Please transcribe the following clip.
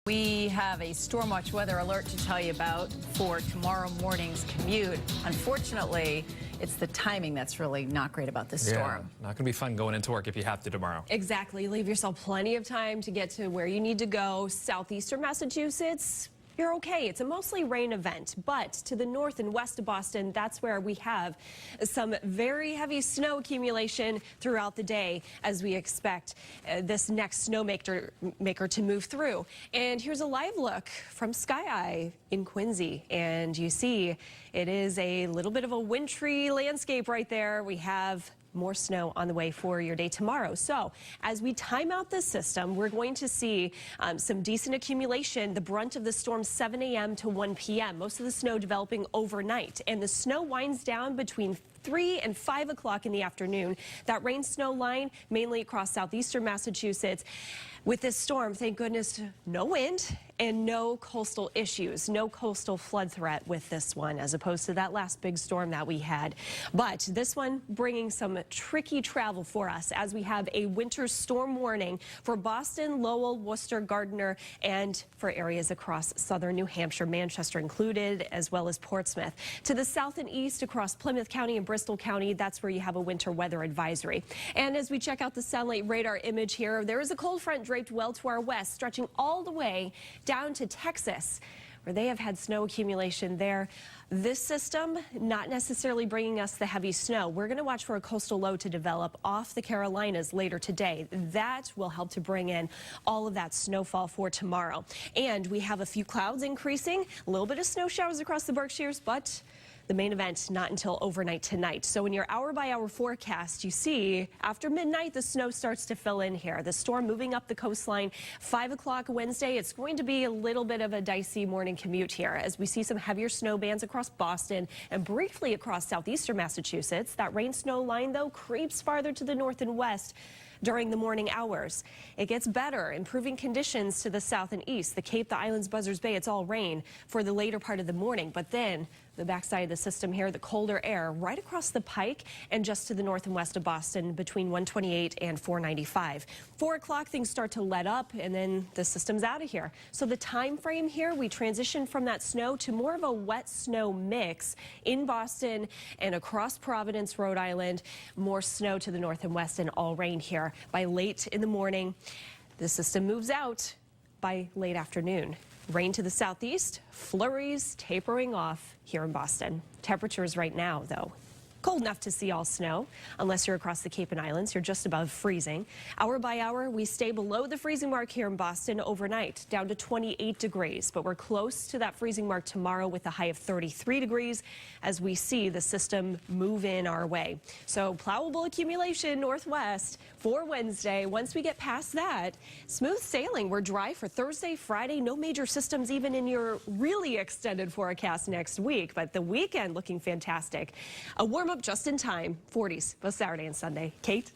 We have a storm watch weather alert to tell you about for tomorrow morning's commute. Unfortunately, it's the timing that's really not great about this storm. Not going to be fun going into work if you have to tomorrow. Exactly. Leave yourself plenty of time to get to where you need to go. Southeastern Massachusetts, you're okay. It's a mostly rain event, but to the north and west of Boston, that's where we have some very heavy snow accumulation throughout the day as we expect this next snowmaker to move through. And here's a live look from Sky Eye in Quincy, and you see it is a little bit of a wintry landscape right there. We have more snow on the way for your day tomorrow. So as we time out this system, we're going to see some decent accumulation. The brunt of the storm 7 a.m. to 1 p.m. Most of the snow developing overnight, and the snow winds down between 3 and 5 o'clock in the afternoon. That rain snow line mainly across southeastern Massachusetts. With this storm, thank goodness, no wind and no coastal issues, no coastal flood threat with this one, as opposed to that last big storm that we had. But this one bringing some tricky travel for us as we have a winter storm warning for Boston, Lowell, Worcester, Gardner, and for areas across southern New Hampshire, Manchester included, as well as Portsmouth. To the south and east across Plymouth County and Bristol County, that's where you have a winter weather advisory. And as we check out the satellite radar image here, there is a cold front draped well to our west, stretching all the way down to Texas, where they have had snow accumulation there. This system not necessarily bringing us the heavy snow. We're going to watch for a coastal low to develop off the Carolinas later today. That will help to bring in all of that snowfall for tomorrow. And we have a few clouds increasing, a little bit of snow showers across the Berkshires, but the main event not until overnight tonight. So in your hour-by-hour forecast, you see after midnight, the snow starts to fill in here. The storm moving up the coastline. 5 o'clock Wednesday, it's going to be a little bit of a dicey morning commute here as we see some heavier snow bands across Boston and briefly across southeastern Massachusetts. That rain snow line, though, creeps farther to the north and west during the morning hours. It gets better, improving conditions to the south and east. The Cape, the Islands, Buzzards Bay, it's all rain for the later part of the morning. But then the backside of the system here, the colder air right across the Pike and just to the north and west of Boston between 128 and 495. 4 o'clock, things start to let up, and then the system's out of here. So the time frame here, we transition from that snow to more of a wet snow mix in Boston and across Providence, Rhode Island. More snow to the north and west and all rain here by late in the morning. The system moves out by late afternoon. Rain to the southeast, flurries tapering off here in Boston. Temperatures right now, though, cold enough to see all snow. Unless you're across the Cape and Islands, you're just above freezing. Hour by hour, we stay below the freezing mark here in Boston overnight, down to 28 degrees. But we're close to that freezing mark tomorrow with a high of 33 degrees as we see the system move in our way. So plowable accumulation northwest for Wednesday. Once we get past that, smooth sailing. We're dry for Thursday, Friday. No major systems even in your really extended forecast next week. But the weekend looking fantastic. A warm up just in time. 40s both Saturday and Sunday. Kate?